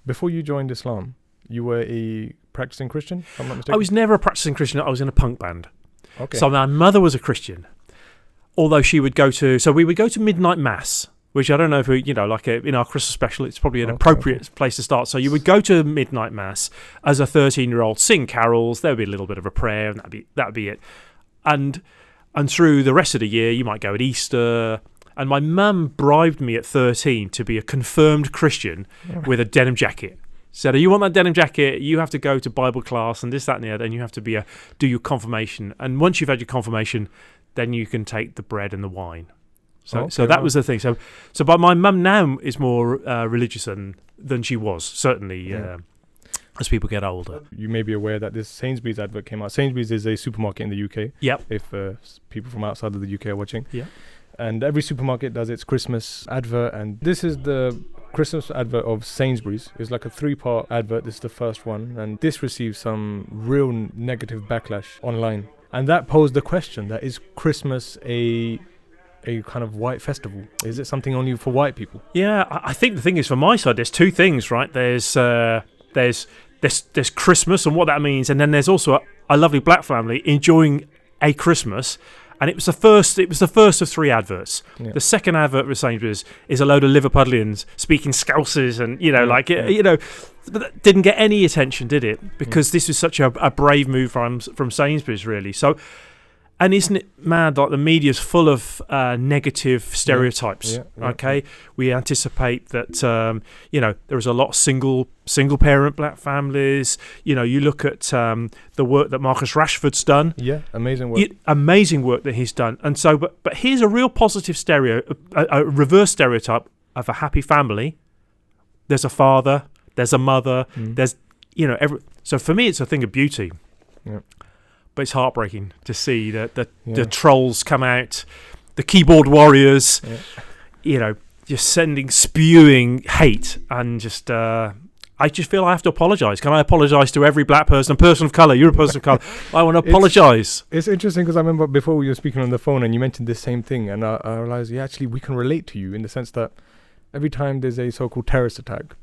before you joined Islam, you were a practicing Christian, if I'm not mistaken? I was never a practicing Christian. I was in a punk band. Okay. So my mother was a Christian, although we would go to midnight mass, which I don't know if we, in our Christmas special, it's probably an appropriate place to start. So you would go to midnight mass as a 13-year-old, sing carols. There would be a little bit of a prayer, and that'd be it. And through the rest of the year, you might go at Easter. And my mum bribed me at 13 to be a confirmed Christian with a denim jacket. Said, you want that denim jacket, you have to go to Bible class and this, that, and the other, and you have to do your confirmation. And once you've had your confirmation, then you can take the bread and the wine. So that was the thing. But my mum now is more religious than she was, certainly, as people get older. You may be aware that this Sainsbury's advert came out. Sainsbury's is a supermarket in the UK. Yep. If people from outside of the UK are watching. Yeah. And every supermarket does its Christmas advert, and this is the Christmas advert of Sainsbury's. It's like a 3-part advert. This is the first one, and this received some real negative backlash online. And that posed the question: that is Christmas a kind of white festival? Is it something only for white people? Yeah, I think the thing is, from my side, there's two things, right? There's Christmas and what that means, and then there's also a lovely black family enjoying a Christmas. And it was the first of 3 adverts. Yeah. The second advert with Sainsbury's is a load of Liverpudlians speaking Scousers, and that didn't get any attention, did it? Because this was such a brave move from Sainsbury's, really. So, and isn't it mad? Like, the media's full of negative stereotypes. Okay, we anticipate that there is a lot of single parent black families. You look at the work that Marcus Rashford's done. Yeah, amazing work. Amazing work that he's done. And so, but here's a real positive a reverse stereotype of a happy family. There's a father. There's a mother. There's so for me, it's a thing of beauty. Yeah. But it's heartbreaking to see that the trolls come out, the keyboard warriors, just spewing hate, and just I just feel I have to apologise. Can I apologise to every black person, a person of colour? You're a person of colour. I want to apologise. It's interesting because I remember before we were speaking on the phone and you mentioned this same thing, and I realised, we can relate to you in the sense that every time there's a so-called terrorist attack,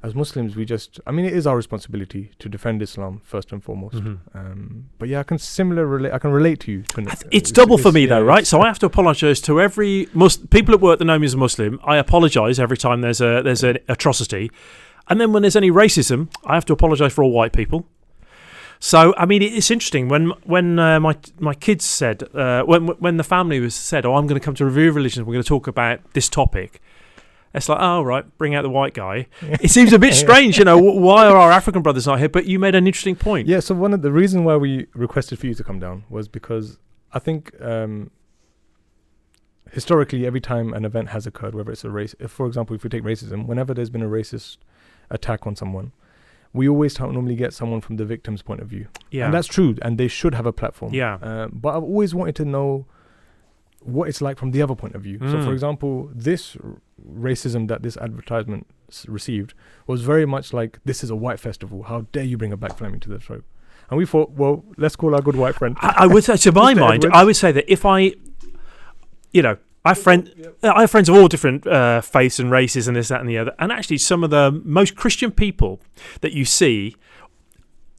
as Muslims, it is our responsibility to defend Islam first and foremost. Mm-hmm. But I can relate to you. It's double for me though, right? So I have to apologise to every people at work that know me as a Muslim. I apologise every time there's an atrocity, and then when there's any racism, I have to apologise for all white people. So it's interesting when my kids said when the family said, "Oh, I'm going to come to Review of Religions. We're going to talk about this topic." It's like, oh, right, bring out the white guy. It seems a bit strange, why are our African brothers not here? But you made an interesting point. Yeah, so one of the reasons why we requested for you to come down was because I think historically every time an event has occurred, whether it's a race, for example, if we take racism, whenever there's been a racist attack on someone, we always normally get someone from the victim's point of view. Yeah. And that's true, and they should have a platform. Yeah. But I've always wanted to know what it's like from the other point of view. So, for example, this racism that this advertisement received was very much like, this is a white festival. How dare you bring a black family to the throat? And we thought, well, let's call our good white friend. I would say, to my mind, I would say that if I have friends of all different faiths and races and this, that, and the other. And actually, some of the most Christian people that you see,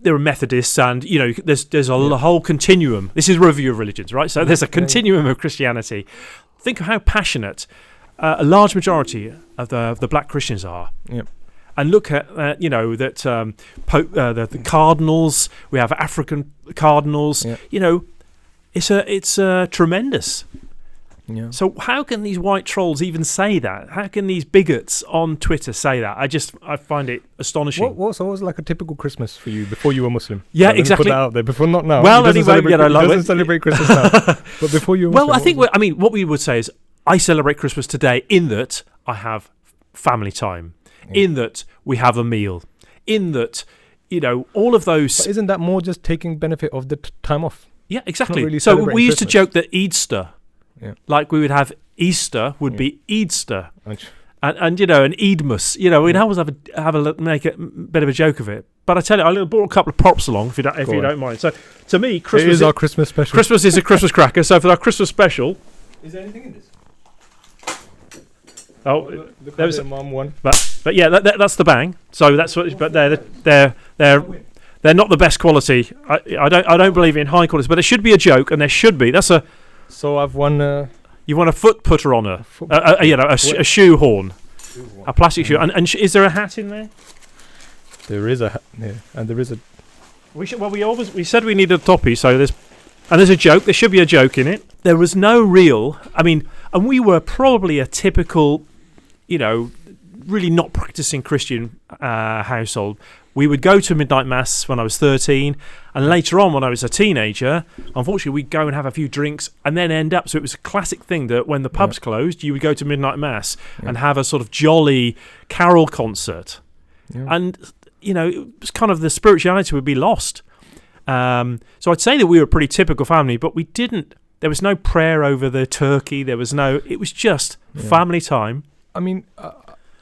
there are Methodists, and there's a whole continuum. This is a review of religions, right? So there's a continuum of Christianity. Think of how passionate a large majority of the black Christians are. Yep. And look at the cardinals. We have African cardinals. Yep. It's tremendous. Yeah. So how can these white trolls even say that? How can these bigots on Twitter say that? I find it astonishing. What was like a typical Christmas for you before you were Muslim? Yeah, exactly. Put that out there before, not now. Well, anyway, he doesn't celebrate Christmas now. But before you were Muslim. Well, I think what we would say is, I celebrate Christmas today in that I have family time, in that we have a meal, in that all of those. But isn't that more just taking benefit of the time off? Yeah, exactly. Really, so we used to joke that Eidster. Yeah. Like we would have Easter would be Eidster, and an Eidmus. We'd always make a bit of a joke of it. But I tell you, I brought a couple of props along if you don't mind. So to me, Christmas is our Christmas special. Christmas is a Christmas cracker. So for our Christmas special, is there anything in this? Oh, there was a mum one. But But yeah, that's the bang. So that's what. But they're not the best quality. I don't believe in high quality, but there should be a joke, and there should be. That's a. So I've won. You want a foot putter on a shoe horn, a plastic shoe, and is there a hat in there? There is a hat, yeah, and there is a. We said we needed a toppy, so there's a joke. There should be a joke in it. There was no real. I mean, and we were probably a typical, really not practicing Christian household. We would go to midnight mass when I was 13, and later on when I was a teenager, unfortunately we'd go and have a few drinks and then end up. So it was a classic thing that when the pubs closed, you would go to midnight mass and have a sort of jolly carol concert, and it was kind of the spirituality would be lost. So I'd say that we were a pretty typical family, but we didn't. There was no prayer over the turkey. There was no. It was just family time. I mean.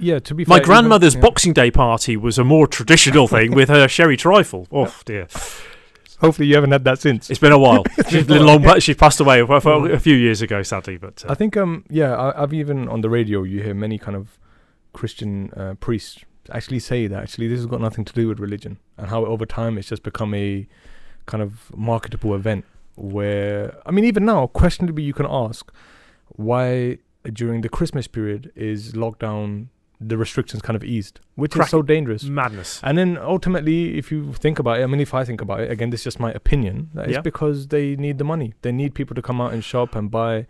To be fair, my grandmother's Boxing Day party was a more traditional thing with her sherry trifle. Oh dear! Hopefully, you haven't had that since. It's been a while. She passed away a few years ago, sadly. But I think, I've even on the radio you hear many kind of Christian priests actually say that actually this has got nothing to do with religion, and how over time it's just become a kind of marketable event. Where even now, questionably, you can ask why during the Christmas period is lockdown. The restrictions kind of eased, which is so dangerous. Madness. And then ultimately, if you think about it, if I think about it, again, this is just my opinion, it's because they need the money. They need people to come out and shop and buy.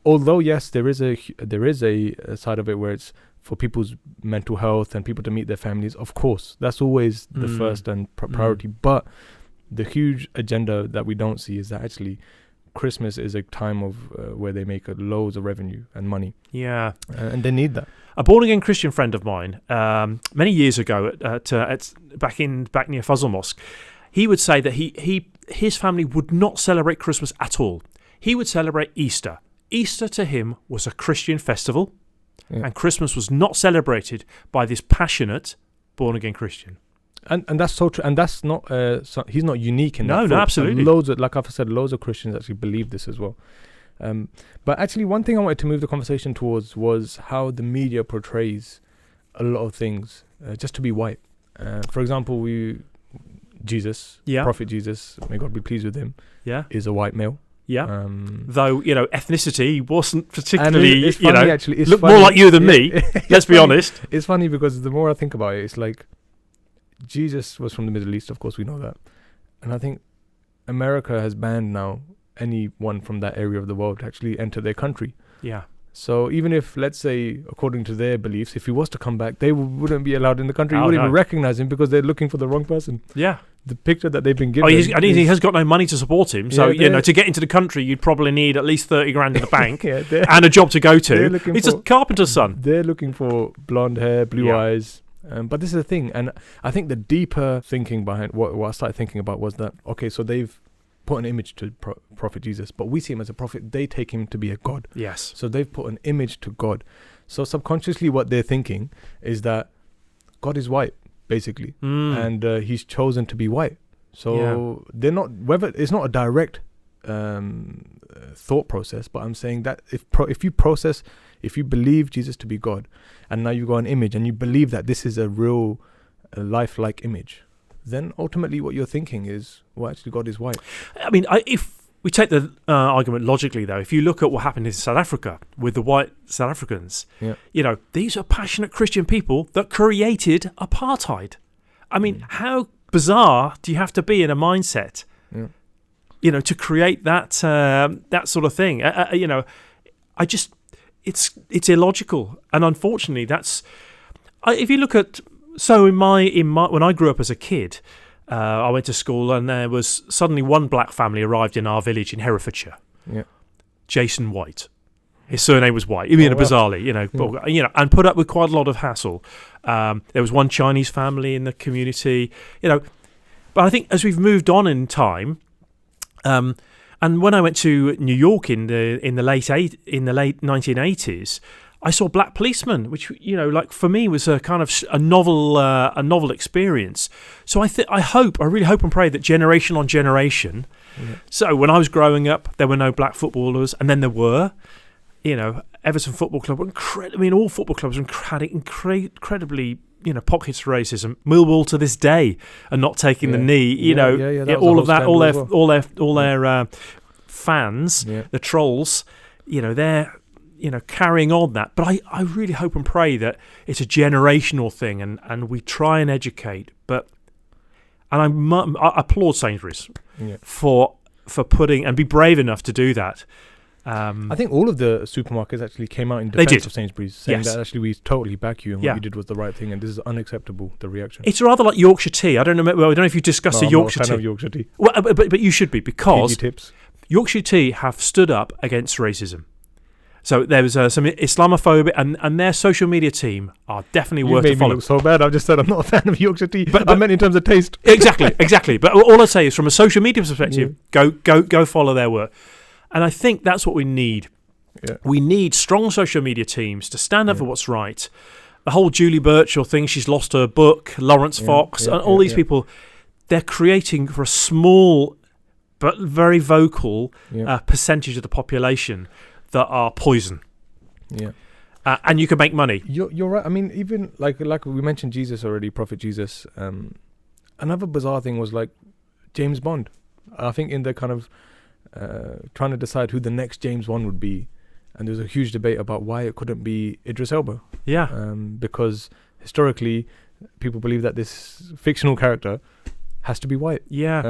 Although, yes, there is a side of it where it's for people's mental health and people to meet their families. Of course, that's always the first and priority. But the huge agenda that we don't see is that actually Christmas is a time of where they make loads of revenue and money. Yeah. And they need that. A born-again Christian friend of mine, many years ago, back near Fazl Mosque, he would say that his family would not celebrate Christmas at all. He would celebrate Easter. Easter to him was a Christian festival, and Christmas was not celebrated by this passionate born-again Christian. And that's so true. And that's not he's not unique in that. No, absolutely. Like I've said, loads of Christians actually believe this as well. But actually, one thing I wanted to move the conversation towards was how the media portrays a lot of things just to be white. For example, Jesus, Prophet Jesus, may God be pleased with him, is a white male. Yeah. Though, ethnicity wasn't particularly, it's funny, actually. It's look funny. more like you than me. Let's be honest. It's funny because the more I think about it, it's like Jesus was from the Middle East, of course we know that. And I think America has banned now anyone from that area of the world to actually enter their country. Yeah. So even if, let's say, according to their beliefs, if he was to come back, they wouldn't be allowed in the country. You wouldn't even recognize him because they're looking for the wrong person. Yeah. The picture that they've been given. He has got no money to support him. So, to get into the country, you'd probably need at least 30 grand in the bank and a job to go to. It's a carpenter's son. They're looking for blonde hair, blue eyes. But this is the thing. And I think the deeper thinking behind what I started thinking about was that, okay, so they've put an image to Prophet Jesus, but we see him as a prophet. They take him to be a god. Yes. So they've put an image to God. So subconsciously what they're thinking is that God is white, basically. And he's chosen to be white. So they're not, whether it's not a direct thought process, but I'm saying that if you believe Jesus to be God, and now you got an image and you believe that this is a real lifelike image, then ultimately what you're thinking is, well, actually God is white. If we take the argument logically, though, if you look at what happened in South Africa with the white South Africans, these are passionate Christian people that created apartheid. How bizarre do you have to be in a mindset, to create that sort of thing? It's illogical, and unfortunately, that's if you look at. So in my when I grew up as a kid, I went to school and there was suddenly one black family arrived in our village in Herefordshire. Yeah, Jason White. His surname was White. Bizarrely, and put up with quite a lot of hassle. There was one Chinese family in the community, But I think as we've moved on in time, and when I went to New York in the late 1980s. I saw black policemen, which for me was a kind of a novel experience. So I really hope and pray that generation on generation. Yeah. So when I was growing up, there were no black footballers, and then there were, Everton Football Club, all football clubs are incredibly, pockets of racism. Millwall to this day are not taking the knee. All of that, all their fans, the trolls, they're carrying on that. But I really hope and pray that it's a generational thing, and we try and educate. And I applaud Sainsbury's for putting and be brave enough to do that. I think all of the supermarkets actually came out in defense of Sainsbury's, saying that actually we totally back you and what you did was the right thing, and this is unacceptable. The reaction. It's rather like Yorkshire tea. I don't know if you discussed the Yorkshire tea. I'm not a fan of Yorkshire tea. Well, but you should be, because tips. Yorkshire tea have stood up against racism. So there was some Islamophobia, and their social media team are definitely worth a follow. You made me look so bad. I've just said I'm not a fan of Yorkshire tea. But I meant in terms of taste. Exactly. But all I say is, from a social media perspective, go follow their work. And I think that's what we need. Yeah. We need strong social media teams to stand up for what's right. The whole Julie Birchall thing, she's lost her book, Lawrence Fox, and all these people, they're creating for a small but very vocal percentage of the population that are poison. Yeah. And you can make money. You're right. I mean, even like we mentioned Jesus already, Prophet Jesus. Another bizarre thing was like James Bond. I think in the kind of trying to decide who the next James Bond would be, and there was a huge debate about why it couldn't be Idris Elba. Yeah. Because historically, people believe that this fictional character has to be white. Yeah.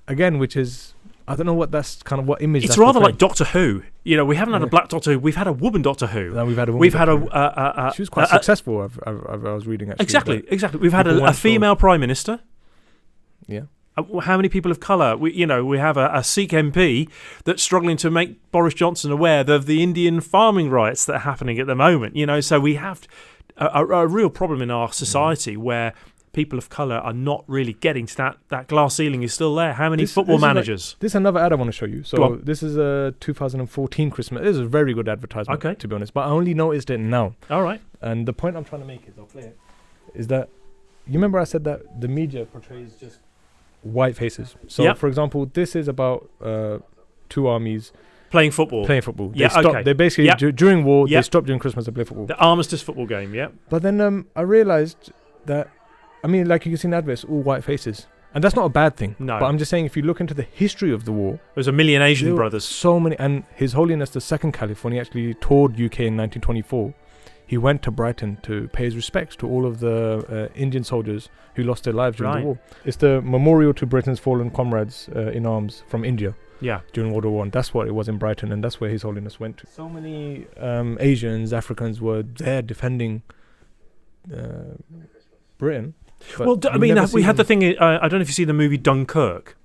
Again, which is, I don't know what that's kind of what image. It's rather like Doctor Who. We haven't had a black Doctor Who. We've had a woman Doctor Who. No, we've had a she was quite successful. I was reading actually. Exactly. We've had a female prime minister. Yeah. How many people of colour? We have a Sikh MP that's struggling to make Boris Johnson aware of the Indian farming riots that are happening at the moment. So we have a real problem in our society where people of colour are not really getting to that glass ceiling is still there. How many football managers? This is another ad I want to show you. So this is a 2014 Christmas. This is a very good advertisement, to be honest. But I only noticed it now. All right. And the point I'm trying to make is, I'll play it, is that you remember I said that the media portrays just white faces. So, for example, this is about two armies playing football. They basically during war they stopped during Christmas to play football. The armistice football game. Yeah. But then I realised that, I mean, like you can see in the adverts, all white faces, and that's not a bad thing. No. But I'm just saying, if you look into the history of the war, there's a million Asian brothers. So many, and His Holiness the Second Caliph, when he actually toured UK in 1924. He went to Brighton to pay his respects to all of the Indian soldiers who lost their lives during the war. It's the memorial to Britain's fallen comrades in arms from India during World War I. That's what it was in Brighton, and that's where His Holiness went to. So many Asians, Africans were there defending Britain. Well, we had the thing, I don't know if you see the movie Dunkirk.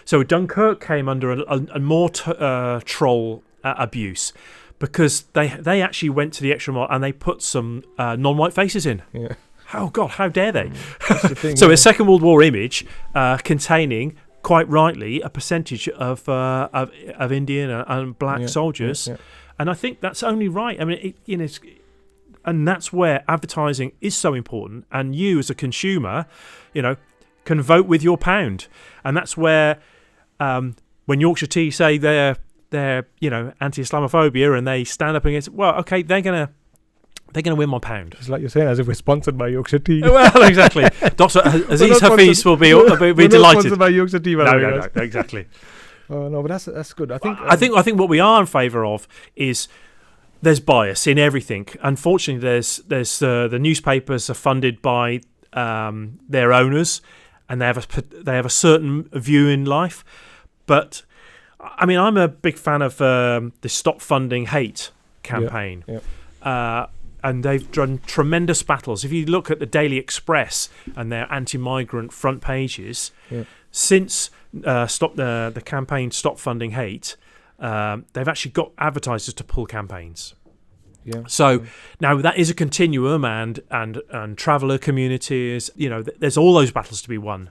So Dunkirk came under a more troll abuse, because they actually went to the extra mile and they put some non-white faces in. Yeah. Oh God, how dare they? The thing, so a Second World War image containing, quite rightly, a percentage of Indian and black soldiers, and I think that's only right. I mean, and that's where advertising is so important. And you, as a consumer, can vote with your pound, and that's where when Yorkshire Tea say they're anti-Islamophobia and they stand up against it, they're gonna win my pound. It's like you're saying, as if we're sponsored by Yorkshire Tea. Well, exactly. Dr. Aziz Hafiz will be delighted. Not sponsored by Yorkshire Tea, no, exactly. No, but that's good. I think what we are in favour of is there's bias in everything. Unfortunately, there's the newspapers are funded by their owners, and they have a certain view in life, but. I mean, I'm a big fan of the Stop Funding Hate campaign. And they've done tremendous battles. If you look at the Daily Express and their anti-migrant front pages, since the campaign Stop Funding Hate, they've actually got advertisers to pull campaigns. So now that is a continuum, and traveller communities, there's all those battles to be won.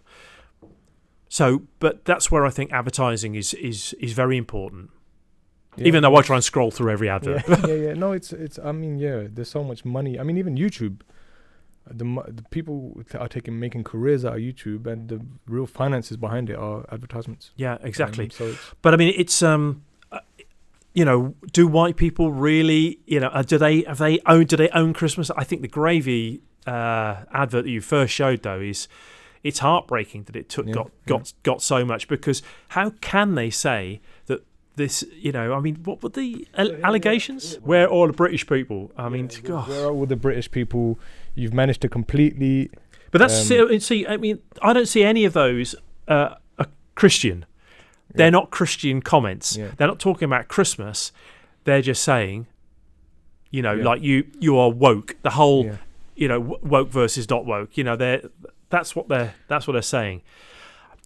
So, but that's where I think advertising is very important. Even though I try and scroll through every advert. No, it's. I mean, there's so much money. I mean, even YouTube, the people are making careers out of YouTube, and the real finances behind it are advertisements. Yeah, exactly. So but I mean, it's do white people really, do they own Christmas? I think the gravy advert that you first showed, though, it's heartbreaking that it got so much, because how can they say that this, what were the allegations? Where are all the British people? Gosh. Where are all the British people? You've managed to completely... But that's, I don't see any of those are Christian. They're not Christian comments. Yeah. They're not talking about Christmas. They're just saying, like you are woke. The whole, woke versus not woke. That's what they're saying.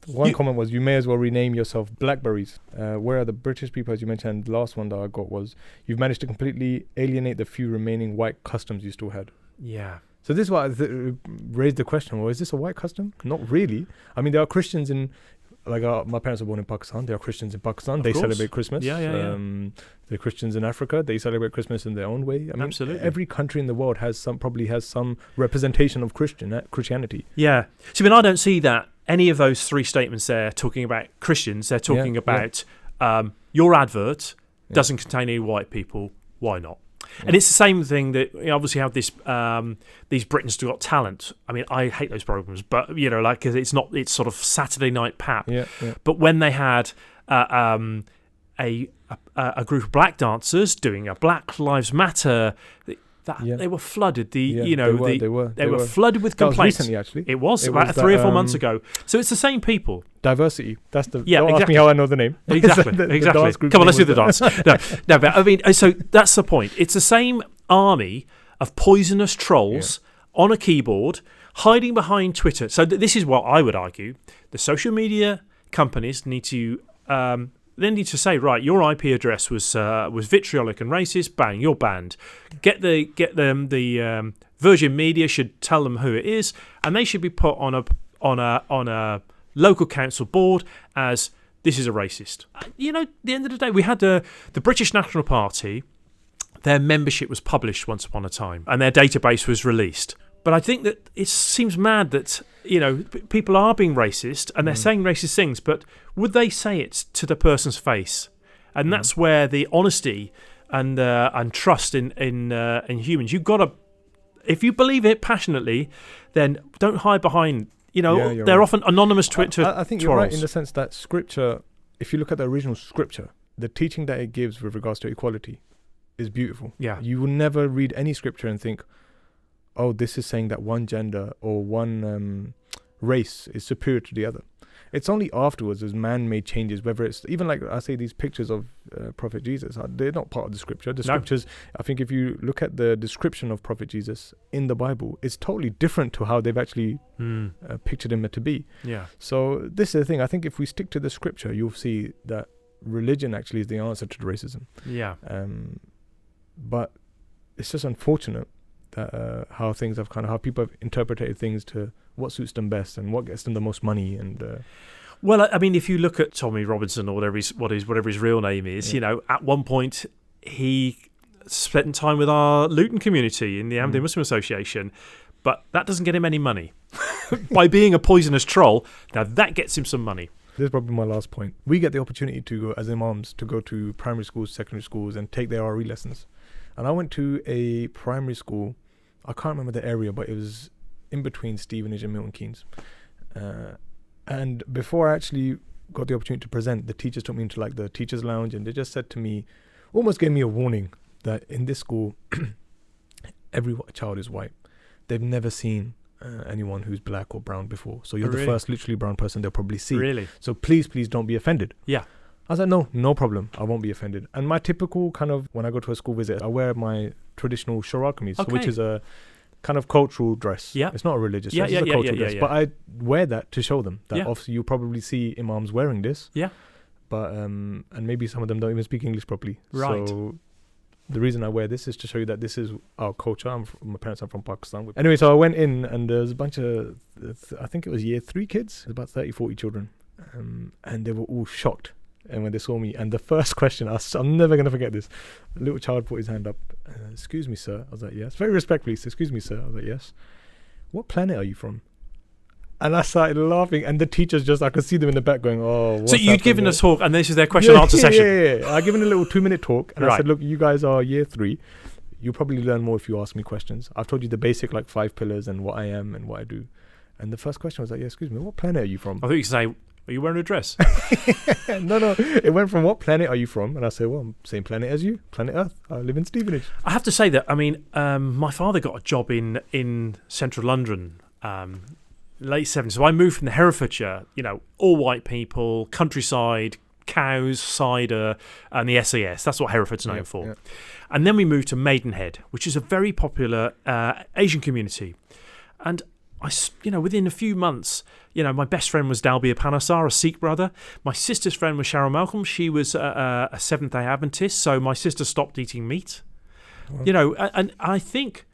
One comment was, you may as well rename yourself Blackberries. Where are the British people, as you mentioned? The last one that I got was, you've managed to completely alienate the few remaining white customs you still had. Yeah. So this is why I raised the question, well, is this a white custom? Not really. I mean, there are Christians in, my parents were born in Pakistan. There are Christians in Pakistan. They celebrate Christmas. Yeah. The Christians in Africa, they celebrate Christmas in their own way. I mean, absolutely. Every country in the world probably has some representation of Christianity. Yeah. So, I don't see that any of those three statements there talking about Christians. They're talking about your advert doesn't contain any white people. Why not? Yeah. And it's the same thing that obviously have this these Britain's Got Talent. I mean, I hate those programs, but cause it's sort of Saturday night pap. Yeah. But when they had a group of black dancers doing a Black Lives Matter, they were flooded. They were flooded with complaints. That was recently, actually. It was about 3 or 4 months ago. So it's the same people. Diversity. That's the. Yeah, don't exactly. ask me how I know the name. Exactly. Exactly. Come on, let's do the dance. No, but so that's the point. It's the same army of poisonous trolls on a keyboard, hiding behind Twitter. So this is what I would argue: the social media companies need to. They need to say, right, your IP address was vitriolic and racist. Bang, you're banned. Get the Virgin Media should tell them who it is, and they should be put on a local council board as this is a racist. At the end of the day, we had the British National Party. Their membership was published once upon a time, and their database was released. But I think that it seems mad that people are being racist and they're saying racist things, but would they say it to the person's face? And that's where the honesty and trust in humans. You've got to, if you believe it passionately, then don't hide behind. They're right. Often anonymous Twitter. I think you're right in the sense that Scripture, if you look at the original Scripture, the teaching that it gives with regards to equality is beautiful. Yeah, you will never read any Scripture and think, oh, this is saying that one gender or one race is superior to the other. It's only afterwards as man-made changes, whether it's even like I say these pictures of Prophet Jesus, they're not part of the Scripture. The Scriptures, I think if you look at the description of Prophet Jesus in the Bible, it's totally different to how they've actually pictured him to be. Yeah. So this is the thing. I think if we stick to the Scripture, you'll see that religion actually is the answer to the racism. Yeah. But it's just unfortunate that how things have how people have interpreted things to what suits them best and what gets them the most money. And well, I mean, if you look at Tommy Robinson or whatever his real name is, at one point he spent time with our Luton community in the Ahmadiyya Muslim Association, but that doesn't get him any money. By being a poisonous troll, now that gets him some money. This is probably my last point. We get the opportunity to go as imams to go to primary schools, secondary schools, and take their RE lessons. And I went to a primary school. I can't remember the area, but it was in between Stevenage and Milton Keynes. And before I actually got the opportunity to present, the teachers took me into the teachers' lounge, and they just said to me, almost gave me a warning that in this school, every child is white. They've never seen anyone who's black or brown before. So you're the first literally brown person they'll probably see. Really? So please don't be offended. Yeah. I was like, no problem. I won't be offended. And my typical when I go to a school visit, I wear my traditional shalwar kameez, which is a kind of cultural dress. Yeah. It's not a religious dress, it's a cultural dress. But I wear that to show them that obviously you'll probably see imams wearing this. Yeah. But, and maybe some of them don't even speak English properly. Right. So the reason I wear this is to show you that this is our culture. My parents are from Pakistan. Anyway, so I went in and there was a bunch of, I think it was year 3 kids, about 30, 40 children. And they were all shocked. And when they saw me, and the first question, I'm never going to forget this. A little child put his hand up. Excuse me, sir. I was like, yes. Very respectfully. He said, excuse me, sir. I was like, yes. What planet are you from? And I started laughing, and the teachers I could see them in the back going, oh, what's So you'd given there? a talk, and this is their question and answer session. Yeah. I given a little 2-minute talk, and I Right. said, look, you guys are year 3. You'll probably learn more if you ask me questions. I've told you the basic, like 5 pillars and what I am and what I do. And the first question was like, yeah, excuse me, what planet are you from? I thought you could say, are you wearing a dress? No. It went from what planet are you from? And I said, well, I'm same planet as you, planet Earth. I live in Stevenage. I have to say that, I mean, my father got a job in central London, late 70s. So I moved from the Herefordshire, all white people, countryside, cows, cider, and the SAS. That's what Hereford's known for. Yeah. And then we moved to Maidenhead, which is a very popular Asian community. And within a few months, my best friend was Dalbir Panasar, a Sikh brother. My sister's friend was Cheryl Malcolm. She was a Seventh-day Adventist, so my sister stopped eating meat. Wow. And I think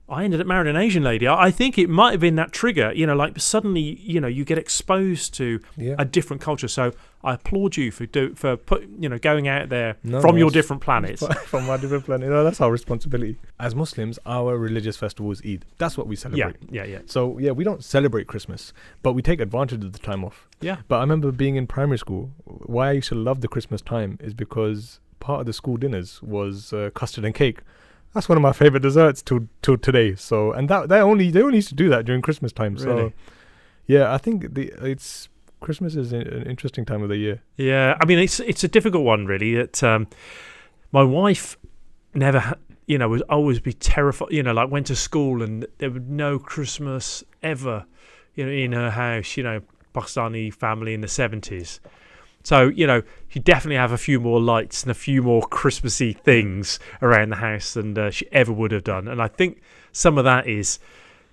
I ended up marrying an Asian lady. I think it might have been that trigger, like suddenly, you get exposed to a different culture. So I applaud you for going out there from your different planets. From our different planet. That's our responsibility. As Muslims, our religious festival is Eid. That's what we celebrate. Yeah. So, we don't celebrate Christmas, but we take advantage of the time off. Yeah. But I remember being in primary school, why I used to love the Christmas time is because part of the school dinners was custard and cake. That's one of my favorite desserts till today. So, and they only used to do that during Christmas time. Really? So, yeah, I think Christmas is an interesting time of the year. Yeah, I mean it's a difficult one really. That my wife never, would always be terrified. Like went to school and there was no Christmas ever, in her house. Pakistani family in the 70s. So, you definitely have a few more lights and a few more Christmassy things around the house than she ever would have done. And I think some of that is,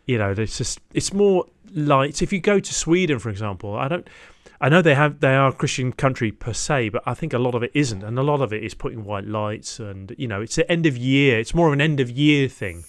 it's more lights. If you go to Sweden, for example, I know they are a Christian country per se, but I think a lot of it isn't. And a lot of it is putting white lights and, it's the end of year. It's more of an end of year thing.